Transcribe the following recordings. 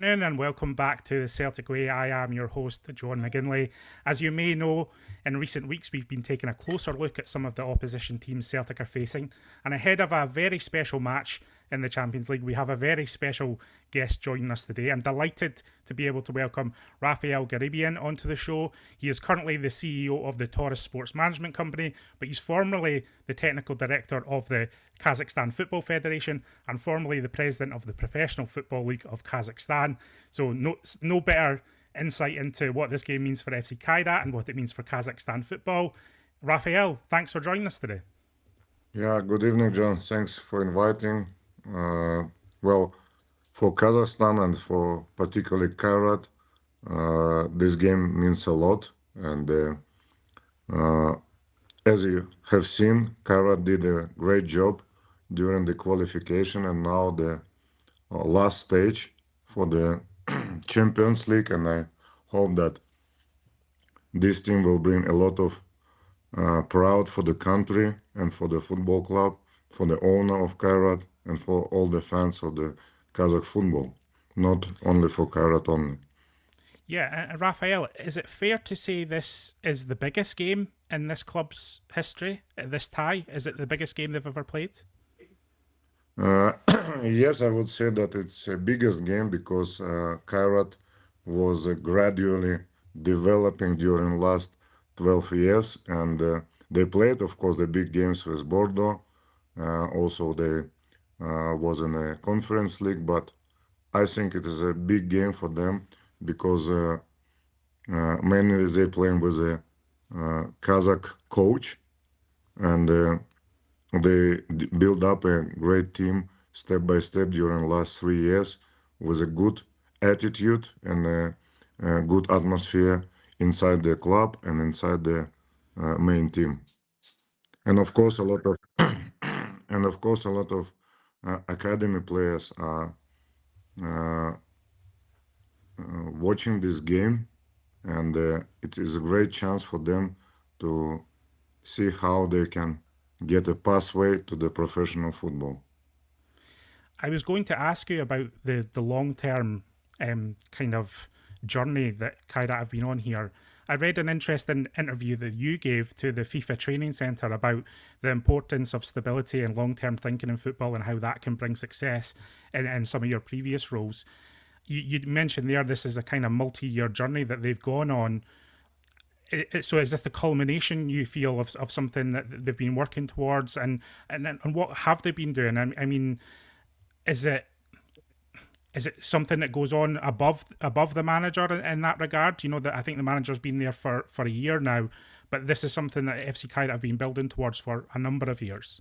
afternoon and welcome back to the Celtic Way. I am your host, John McGinley. As you may know, in recent weeks we've been taking a closer look at some of the opposition teams Celtic are facing, and ahead of a very special match in the Champions League, we have a very special guest joining us today. I'm delighted to be able to welcome Rafael Garibyan onto the show. He is currently the CEO of the Taurus Sports Management Company, but he's formerly the technical director of the Kazakhstan Football Federation and formerly the president of the Professional Football League of Kazakhstan. So no better insight into what this game means for FC Kairat and what it means for Kazakhstan football. Rafael, thanks for joining us today. Yeah, good evening, John. Thanks for inviting. Well, for Kazakhstan and for particularly Kairat, this game means a lot. And as you have seen, Kairat did a great job during the qualification, and now the last stage for the Champions League. And I hope that this team will bring a lot of proud for the country and for the football club, for the owner of Kairat, and for all the fans of the Kazakh football, not only for Kairat only. Yeah, and Rafael, is it fair to say this is the biggest game in this club's history, this tie? Is it the biggest game they've ever played? Uh, yes, I would say that it's the biggest game because Kairat was gradually developing during last 12 years, and they played, of course, the big games with Bordeaux. Also, they was in a conference league, but I think it is a big game for them because mainly they playing with a Kazakh coach, and they build up a great team step by step during last 3 years with a good attitude and a good atmosphere inside the club and inside the main team. And of course, a lot of academy players are uh, watching this game, and it is a great chance for them to see how they can get a pathway to the professional football. I was going to ask you about the long term kind of journey that Kairat have been on here. I read an interesting interview that you gave to the FIFA Training Centre about the importance of stability and long term thinking in football and how that can bring success in some of your previous roles. You mentioned there this is a kind of multi year journey that they've gone on. So is this the culmination you feel of something that they've been working towards, and what have they been doing? I mean, is it something that goes on above the manager in that regard? You know, that I think the manager's been there for a year now, but this is something that FC Kairat have been building towards for a number of years.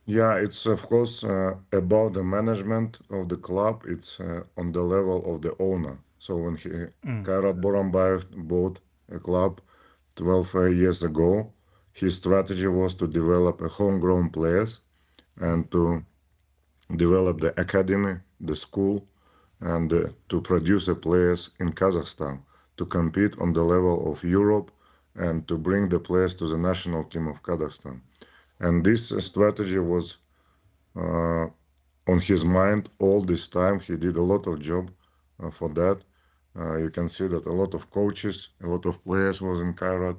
Yeah, it's of course about the management of the club. It's on the level of the owner. So when Kairat Borambayev bought a club 12 years ago, his strategy was to develop a homegrown players and to develop the academy, the school, and to produce the players in Kazakhstan to compete on the level of Europe and to bring the players to the national team of Kazakhstan. And this strategy was on his mind all this time. He did a lot of job for that. You can see that a lot of coaches, a lot of players was in Kairat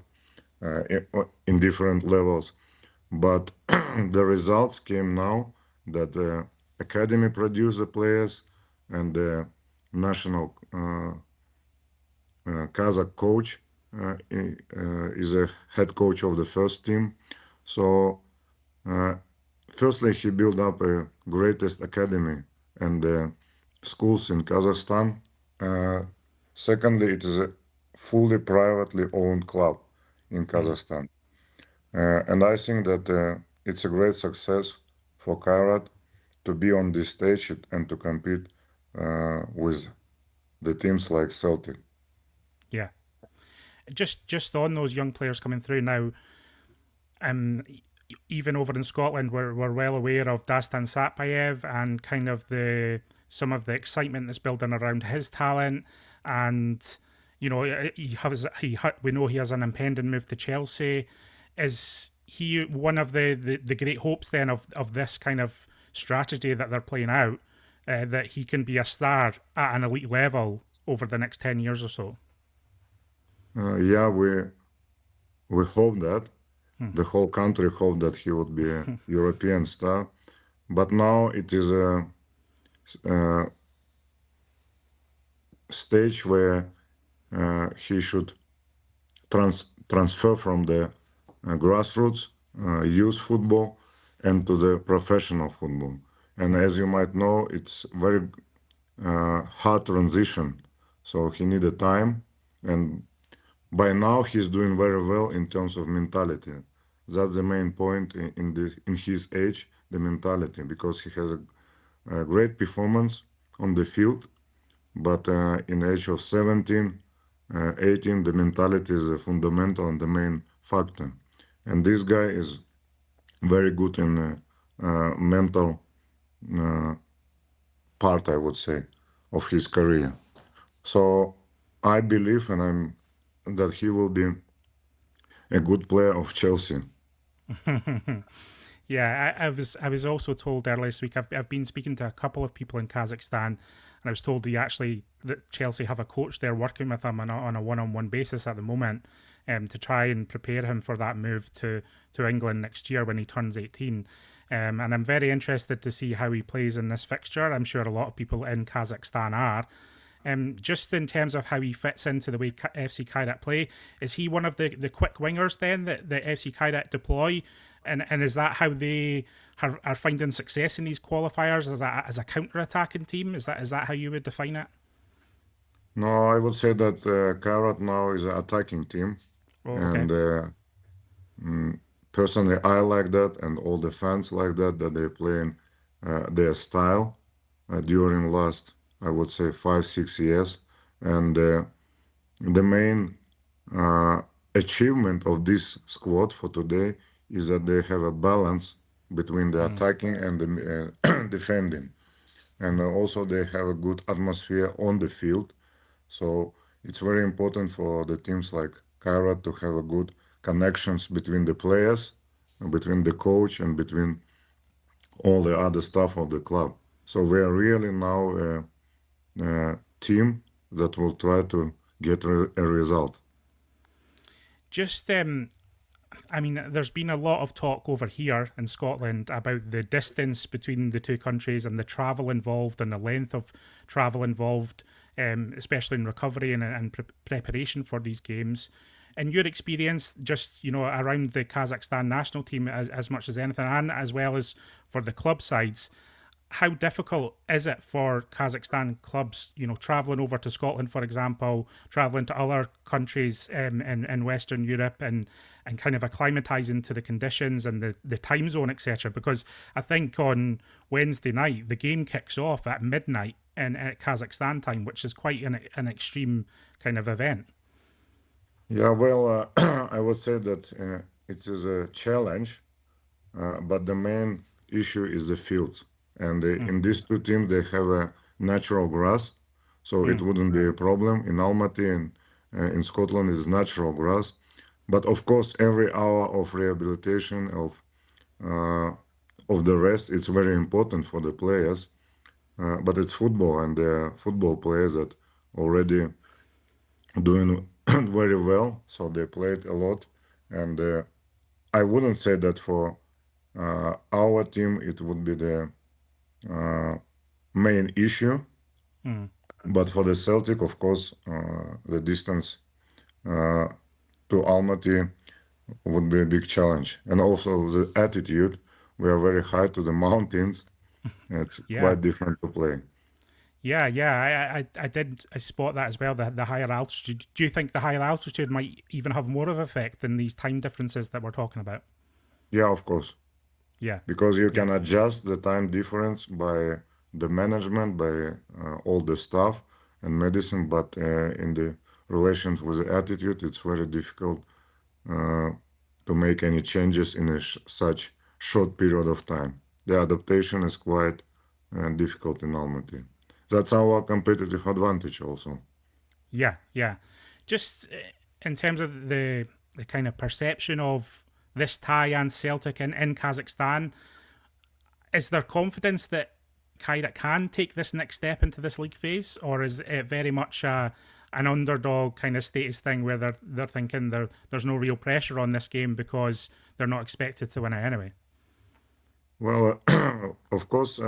in different levels. But the results came now that the academy produced the players and the national Kazakh coach is a head coach of the first team. So firstly, he built up a greatest academy and schools in Kazakhstan. Secondly, it is a fully privately owned club in Kazakhstan. And I think that it's a great success for Kairat to be on this stage and to compete with the teams like Celtic. Yeah, just on those young players coming through now. Um, Even over in Scotland, we're well aware of Dastan Satpayev and kind of the some of the excitement that's building around his talent, and you know we know he has an impending move to Chelsea. Is he one of the great hopes then of this kind of strategy that they're playing out that he can be a star at an elite level over the next 10 years or so? Yeah, we hope that Hmm. the whole country hope that he would be a European star. But now it is a stage where he should transfer from the grassroots youth football and to the professional football. And Hmm. as you might know, it's very hard transition. So he needed time, and by now he's doing very well in terms of mentality. That's the main point in his age, the mentality, because he has a great performance on the field, but in age of 17, 18, the mentality is a fundamental and the main factor. And this guy is very good in mental uh, part, I would say, of his career. So I believe and I'm that he will be a good player of Chelsea. Yeah, I was also told earlier this week. I've been speaking to a couple of people in Kazakhstan, and I was told that Chelsea have a coach there working with him on a one-on-one basis at the moment, to try and prepare him for that move to England next year when he turns 18. And I'm very interested to see how he plays in this fixture. I'm sure a lot of people in Kazakhstan are. Just in terms of how he fits into the way FC Kairat play, is he one of the quick wingers then that FC Kairat deploy? And is that how they are finding success in these qualifiers as a counter attacking team? Is that how you would define it? No, I would say that Kairat now is an attacking team, Oh, okay. and mm, personally I like that, and all the fans like that they playing their style during last I would say 5 6 years, and the main uh, achievement of this squad for today is that they have a balance between the Mm, attacking and the defending, and also they have a good atmosphere on the field. So it's very important for the teams like Kairat to have a good connections between the players, between the coach, and between all the other staff of the club. So we are really now a team that will try to get a result. just I mean, there's been a lot of talk over here in Scotland about the distance between the two countries and the travel involved and the length of travel involved, especially in recovery and preparation for these games. In your experience, just around the Kazakhstan national team as much as anything, and as well as for the club sides, how difficult is it for Kazakhstan clubs, traveling over to Scotland, for example, traveling to other countries in Western Europe and kind of acclimatizing to the conditions and the time zone, etc. Because I think on Wednesday night, the game kicks off at midnight at Kazakhstan time, which is quite an extreme kind of event. Yeah, well, I would say that it is a challenge, but the main issue is the fields. And Mm, in these two teams, they have a natural grass, so it mm, wouldn't be a problem. In Almaty and in Scotland is natural grass. But of course, every hour of rehabilitation uh, of the rest, it's very important for the players. But it's football, and there are football players that already doing very well, so they played a lot. And I wouldn't say that for our team it would be the uh, main issue, mm. but for the Celtic, of course, the distance uh, to Almaty would be a big challenge, and also the attitude. We are very high to the mountains. It's Yeah. quite different to play. Yeah. I spot that as well. The higher altitude. Do you think the higher altitude might even have more of an effect than these time differences that we're talking about? Yeah, of course, Yeah. because you Yeah. can adjust the time difference by the management, by all the staff and medicine, but in the relations with the attitude, it's very difficult uh, to make any changes in a such short period of time. The adaptation is quite difficult in Almaty. That's our competitive advantage also. Yeah. Just in terms of the kind of perception of this tie and Celtic in Kazakhstan, is there confidence that Kairat can take this next step into this league phase, or is it very much an underdog kind of status thing where they're thinking there's no real pressure on this game because they're not expected to win it anyway? Well, of course,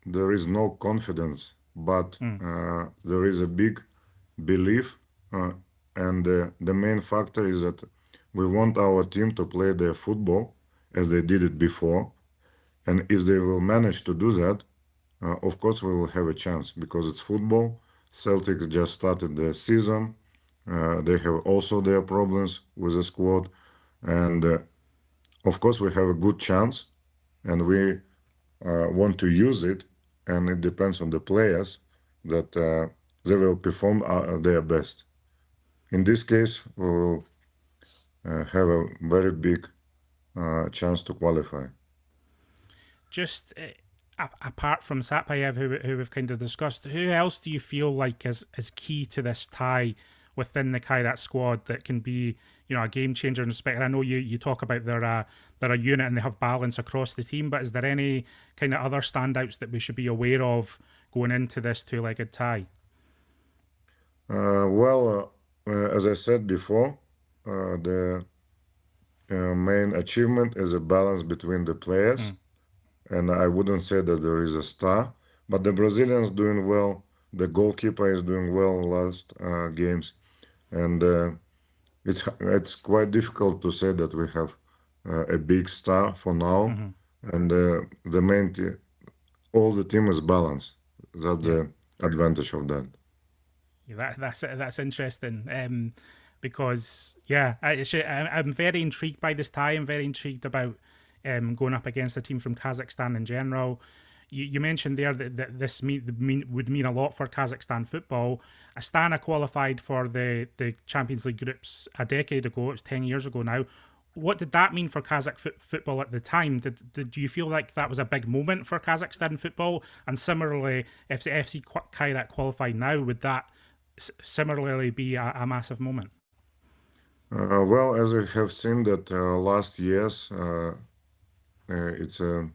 there is no confidence, but Mm, there is a big belief, and the main factor is that we want our team to play their football as they did it before, and if they will manage to do that, of course we will have a chance because it's football. Celtic just started the season. They have also their problems with the squad, and of course we have a good chance, and we want to use it, and it depends on the players that they will perform their best. In this case, we will have a very big chance to qualify. just apart from Satpayev, who we've kind of discussed, who else do you feel like is key to this tie within the Kairat squad that can be, a game changer in respect? I know you talk about they're a unit and they have balance across the team, but is there any kind of other standouts that we should be aware of going into this two-legged tie? As I said before, the main achievement is a balance between the players, Mm, and I wouldn't say that there is a star, but the Brazilians doing well. The goalkeeper is doing well last games, and it's quite difficult to say that we have a big star for now, mm-hmm. and all the team is balanced. That's Yeah. the advantage of that. Yeah, that's interesting. Because I'm very intrigued by this tie. I'm very intrigued about going up against a team from Kazakhstan in general. You mentioned there that this would mean a lot for Kazakhstan football. Astana qualified for the Champions League groups a decade ago. It's 10 years ago now. What did that mean for Kazakh football at the time? Did you feel like that was a big moment for Kazakhstan football? And similarly, if the FC Kairat qualified now, would that similarly be a massive moment? As we have seen that last years, it's a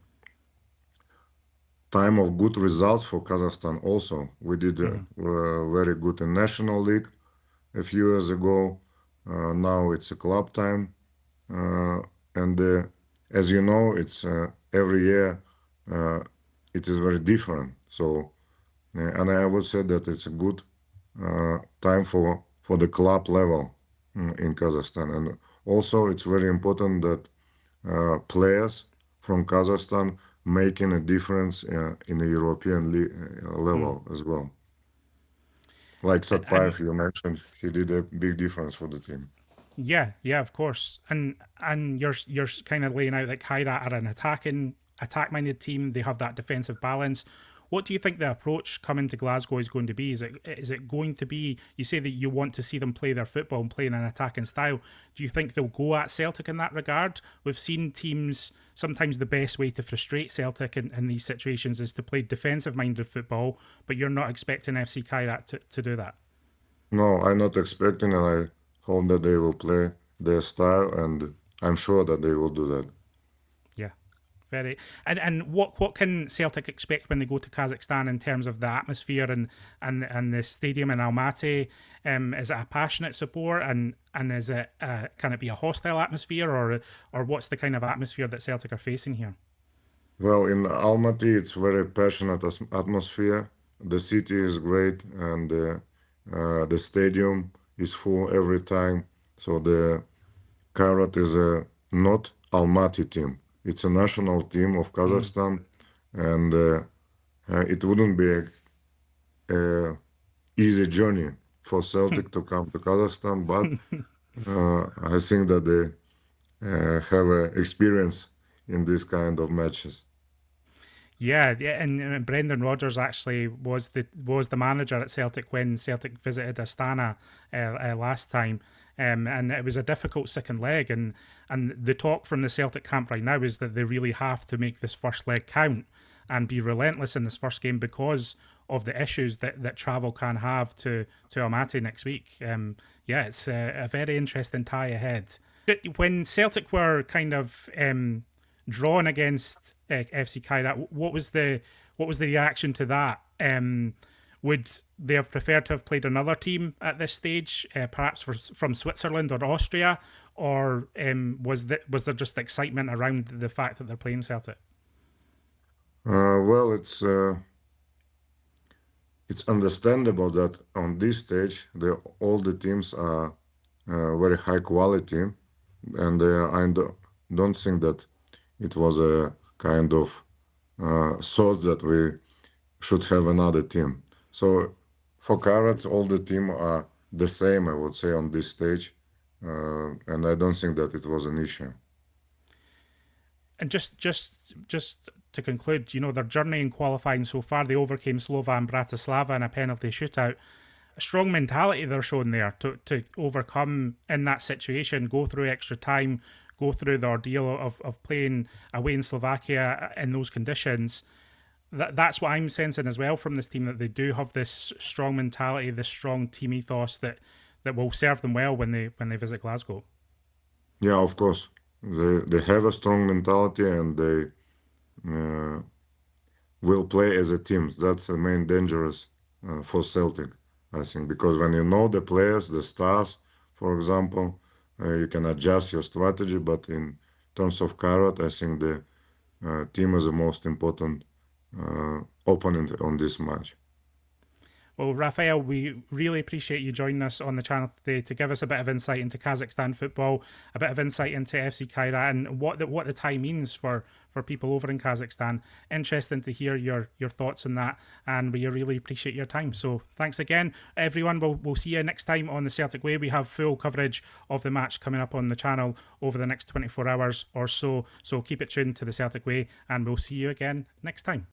time of good results for Kazakhstan also. We did Mm-hmm. very good in National League a few years ago. Now it's a club time. And as you know, it's every year it is very different. So, and I would say that it's a good time for the club level in Kazakhstan. And also, it's very important that players from Kazakhstan making a difference in the European Mm. level as well. Like And Satpayev, you mentioned, he did a big difference for the team. yeah, of course. And you're kind of laying out that Kairat are an attack minded team. They have that defensive balance. What do you think the approach coming to Glasgow is going to be? Is it going to be? You say that you want to see them play their football and play in an attacking style. Do you think they'll go at Celtic in that regard? We've seen teams sometimes the best way to frustrate Celtic in these situations is to play defensive minded football, but you're not expecting FC Kairat to do that. No, I'm not expecting, and I hope that they will play their style, and I'm sure that they will do that. Yeah. Very and what can Celtic expect when they go to Kazakhstan in terms of the atmosphere and the stadium in Almaty? Is it a passionate support and is it can it be a hostile atmosphere or what's the kind of atmosphere that Celtic are facing here? Well, in Almaty, it's very passionate atmosphere. The city is great, and the stadium is full every time. So the Kairat is a not Almaty team. It's a national team of Mm. Kazakhstan, and it wouldn't be a easy journey for Celtic to come to Kazakhstan, but I think that they have experience in this kind of matches. Yeah, and Brendan Rodgers actually was the manager at Celtic when Celtic visited Astana last time, and it was a difficult second leg. And the talk from the Celtic camp right now is that they really have to make this first leg count and be relentless in this first game because of the issues that travel can have to Almaty next week. Yeah, it's a very interesting tie ahead. When Celtic were kind of drawn against FC Kairat, what was the reaction to that? Would they have preferred to have played another team at this stage, perhaps from Switzerland or Austria, or was there just excitement around the fact that they're playing Celtic? Well, it's understandable that on this stage, all the teams are very high quality, and don't think that it was a kind of thought that we should have another team. So for Kairat, all the team are the same, I would say, on this stage, and I don't think that it was an issue. And just to conclude, their journey in qualifying so far, they overcame Slovan Bratislava in a penalty shootout. A strong mentality they're showing there to overcome in that situation, go through extra time, go through the ordeal of playing away in Slovakia in those conditions. That's what I'm sensing as well from this team, that they do have this strong mentality, this strong team ethos that will serve them well when they visit Glasgow. Yeah, of course. They have a strong mentality, and they will play as a team. That's the main dangerous for Celtic, I think, because when you know the players, the stars, for example, you can adjust your strategy. But in terms of Kairat, I think the team is the most important opponent on this match. Well, Rafael, we really appreciate you joining us on the channel today to give us a bit of insight into Kazakhstan football, a bit of insight into FC Kairat, and what the tie means for people over in Kazakhstan. Interesting to hear your thoughts on that, and we really appreciate your time. So thanks again, everyone. We'll see you next time on the Celtic Way. We have full coverage of the match coming up on the channel over the next 24 hours or so. So keep it tuned to the Celtic Way, and we'll see you again next time.